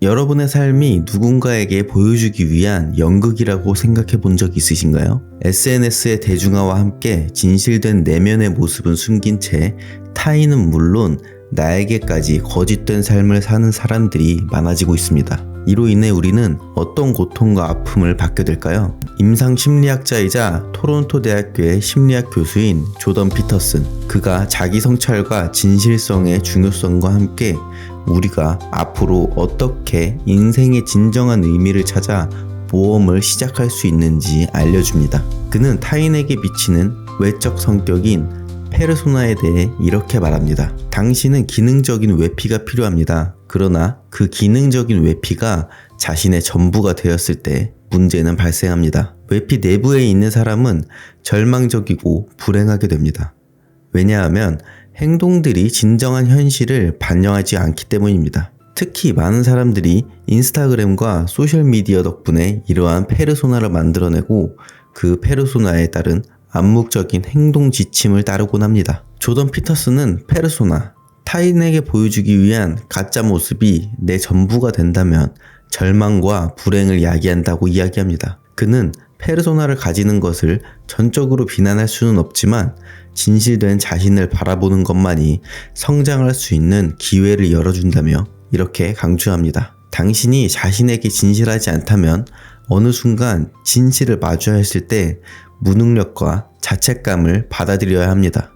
여러분의 삶이 누군가에게 보여주기 위한 연극이라고 생각해 본 적 있으신가요? SNS의 대중화와 함께 진실된 내면의 모습은 숨긴 채 타인은 물론 나에게까지 거짓된 삶을 사는 사람들이 많아지고 있습니다. 이로 인해 우리는 어떤 고통과 아픔을 받게 될까요? 임상 심리학자이자 토론토 대학교의 심리학 교수인 조던 피터슨. 그가 자기 성찰과 진실성의 중요성과 함께 우리가 앞으로 어떻게 인생의 진정한 의미를 찾아 모험을 시작할 수 있는지 알려줍니다. 그는 타인에게 비치는 외적 성격인 페르소나에 대해 이렇게 말합니다. 당신은 기능적인 외피가 필요합니다. 그러나 그 기능적인 외피가 자신의 전부가 되었을 때 문제는 발생합니다. 외피 내부에 있는 사람은 절망적이고 불행하게 됩니다. 왜냐하면 행동들이 진정한 현실을 반영하지 않기 때문입니다. 특히 많은 사람들이 인스타그램과 소셜미디어 덕분에 이러한 페르소나를 만들어내고 그 페르소나에 따른 암묵적인 행동 지침을 따르곤 합니다. 조던 피터슨은 페르소나, 타인에게 보여주기 위한 가짜 모습이 내 전부가 된다면 절망과 불행을 야기한다고 이야기합니다. 그는 페르소나를 가지는 것을 전적으로 비난할 수는 없지만 진실된 자신을 바라보는 것만이 성장할 수 있는 기회를 열어준다며 이렇게 강조합니다. 당신이 자신에게 진실하지 않다면 어느 순간 진실을 마주해야 했을 때 무능력과 자책감을 받아들여야 합니다.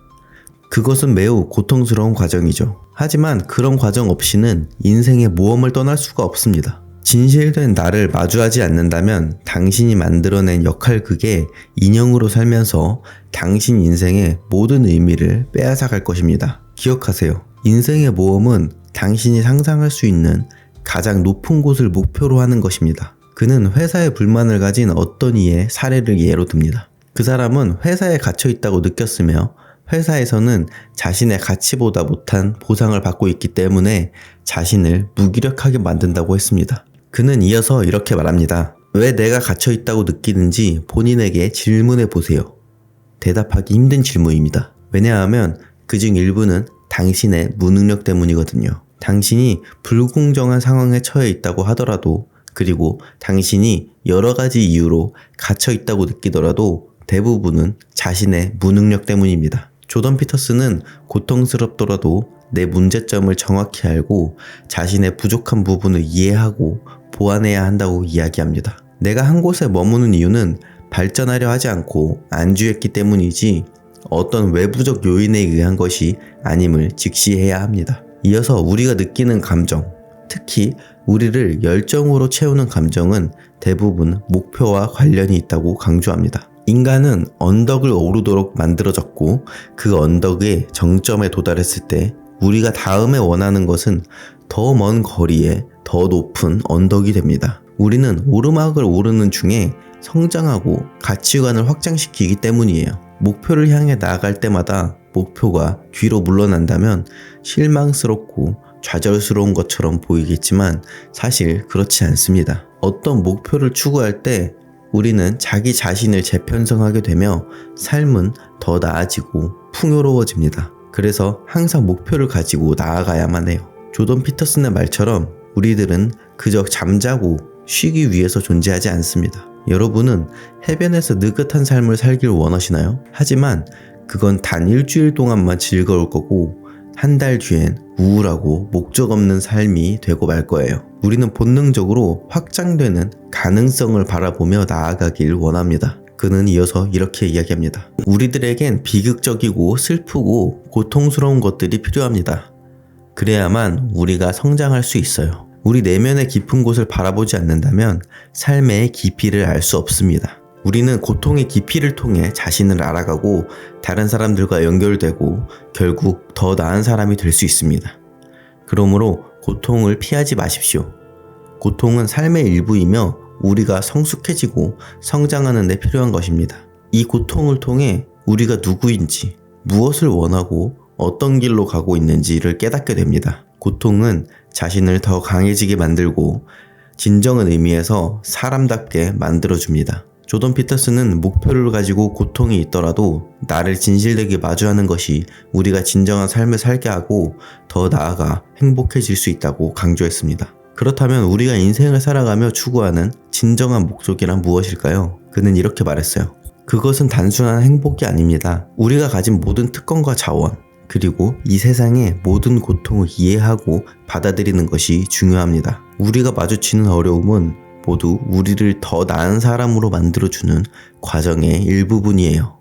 그것은 매우 고통스러운 과정이죠. 하지만 그런 과정 없이는 인생의 모험을 떠날 수가 없습니다. 진실된 나를 마주하지 않는다면 당신이 만들어낸 역할극의 인형으로 살면서 당신 인생의 모든 의미를 빼앗아갈 것입니다. 기억하세요. 인생의 모험은 당신이 상상할 수 있는 가장 높은 곳을 목표로 하는 것입니다. 그는 회사에 불만을 가진 어떤 이의 사례를 예로 듭니다. 그 사람은 회사에 갇혀 있다고 느꼈으며 회사에서는 자신의 가치보다 못한 보상을 받고 있기 때문에 자신을 무기력하게 만든다고 했습니다. 그는 이어서 이렇게 말합니다. 왜 내가 갇혀 있다고 느끼는지 본인에게 질문해 보세요. 대답하기 힘든 질문입니다. 왜냐하면 그중 일부는 당신의 무능력 때문이거든요. 당신이 불공정한 상황에 처해 있다고 하더라도, 그리고 당신이 여러 가지 이유로 갇혀 있다고 느끼더라도 대부분은 자신의 무능력 때문입니다. 조던 피터슨은 고통스럽더라도 내 문제점을 정확히 알고 자신의 부족한 부분을 이해하고 보완해야 한다고 이야기합니다. 내가 한 곳에 머무는 이유는 발전하려 하지 않고 안주했기 때문이지 어떤 외부적 요인에 의한 것이 아님을 직시해야 합니다. 이어서 우리가 느끼는 감정, 특히 우리를 열정으로 채우는 감정은 대부분 목표와 관련이 있다고 강조합니다. 인간은 언덕을 오르도록 만들어졌고 그 언덕의 정점에 도달했을 때 우리가 다음에 원하는 것은 더 먼 거리에 더 높은 언덕이 됩니다. 우리는 오르막을 오르는 중에 성장하고 가치관을 확장시키기 때문이에요. 목표를 향해 나아갈 때마다 목표가 뒤로 물러난다면 실망스럽고 좌절스러운 것처럼 보이겠지만 사실 그렇지 않습니다. 어떤 목표를 추구할 때 우리는 자기 자신을 재편성하게 되며 삶은 더 나아지고 풍요로워집니다. 그래서 항상 목표를 가지고 나아가야만 해요. 조던 피터슨의 말처럼 우리들은 그저 잠자고 쉬기 위해서 존재하지 않습니다. 여러분은 해변에서 느긋한 삶을 살길 원하시나요? 하지만 그건 단 일주일 동안만 즐거울 거고 한 달 뒤엔 우울하고 목적 없는 삶이 되고 말 거예요. 우리는 본능적으로 확장되는 가능성을 바라보며 나아가길 원합니다. 그는 이어서 이렇게 이야기합니다. 우리들에겐 비극적이고 슬프고 고통스러운 것들이 필요합니다. 그래야만 우리가 성장할 수 있어요. 우리 내면의 깊은 곳을 바라보지 않는다면 삶의 깊이를 알 수 없습니다. 우리는 고통의 깊이를 통해 자신을 알아가고 다른 사람들과 연결되고 결국 더 나은 사람이 될 수 있습니다. 그러므로 고통을 피하지 마십시오. 고통은 삶의 일부이며 우리가 성숙해지고 성장하는 데 필요한 것입니다. 이 고통을 통해 우리가 누구인지, 무엇을 원하고 어떤 길로 가고 있는지를 깨닫게 됩니다. 고통은 자신을 더 강해지게 만들고 진정한 의미에서 사람답게 만들어줍니다. 조던 피터슨은 목표를 가지고 고통이 있더라도 나를 진실되게 마주하는 것이 우리가 진정한 삶을 살게 하고 더 나아가 행복해질 수 있다고 강조했습니다. 그렇다면 우리가 인생을 살아가며 추구하는 진정한 목적이란 무엇일까요? 그는 이렇게 말했어요. 그것은 단순한 행복이 아닙니다. 우리가 가진 모든 특권과 자원, 그리고 이 세상의 모든 고통을 이해하고 받아들이는 것이 중요합니다. 우리가 마주치는 어려움은 모두 우리를 더 나은 사람으로 만들어주는 과정의 일부분이에요.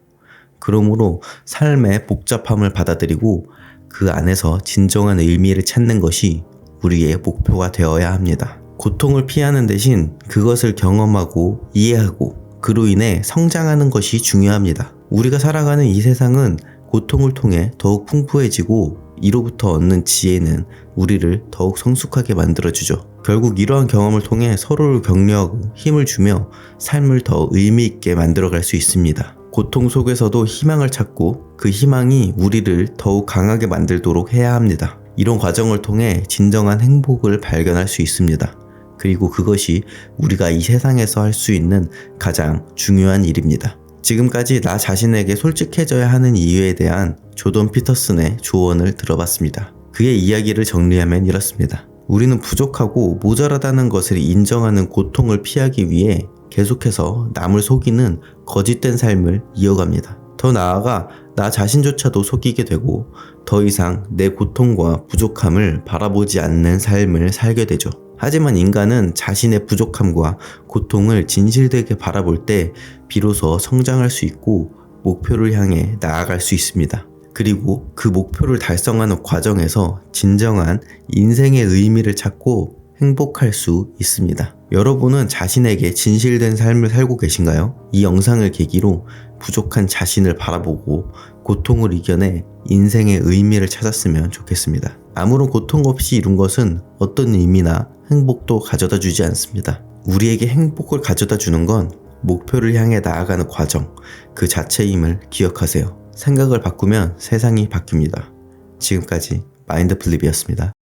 그러므로 삶의 복잡함을 받아들이고 그 안에서 진정한 의미를 찾는 것이 우리의 목표가 되어야 합니다. 고통을 피하는 대신 그것을 경험하고 이해하고 그로 인해 성장하는 것이 중요합니다. 우리가 살아가는 이 세상은 고통을 통해 더욱 풍부해지고 이로부터 얻는 지혜는 우리를 더욱 성숙하게 만들어주죠. 결국 이러한 경험을 통해 서로를 격려하고 힘을 주며 삶을 더 의미 있게 만들어갈 수 있습니다. 고통 속에서도 희망을 찾고 그 희망이 우리를 더욱 강하게 만들도록 해야 합니다. 이런 과정을 통해 진정한 행복을 발견할 수 있습니다. 그리고 그것이 우리가 이 세상에서 할 수 있는 가장 중요한 일입니다. 지금까지 나 자신에게 솔직해져야 하는 이유에 대한 조던 피터슨의 조언을 들어봤습니다. 그의 이야기를 정리하면 이렇습니다. 우리는 부족하고 모자라다는 것을 인정하는 고통을 피하기 위해 계속해서 남을 속이는 거짓된 삶을 이어갑니다. 더 나아가 나 자신조차도 속이게 되고 더 이상 내 고통과 부족함을 바라보지 않는 삶을 살게 되죠. 하지만 인간은 자신의 부족함과 고통을 진실되게 바라볼 때 비로소 성장할 수 있고 목표를 향해 나아갈 수 있습니다. 그리고 그 목표를 달성하는 과정에서 진정한 인생의 의미를 찾고 행복할 수 있습니다. 여러분은 자신에게 진실된 삶을 살고 계신가요? 이 영상을 계기로 부족한 자신을 바라보고 고통을 이겨내 인생의 의미를 찾았으면 좋겠습니다. 아무런 고통 없이 이룬 것은 어떤 의미나 행복도 가져다 주지 않습니다. 우리에게 행복을 가져다 주는 건 목표를 향해 나아가는 과정, 그 자체임을 기억하세요. 생각을 바꾸면 세상이 바뀝니다. 지금까지 마인드플립이었습니다.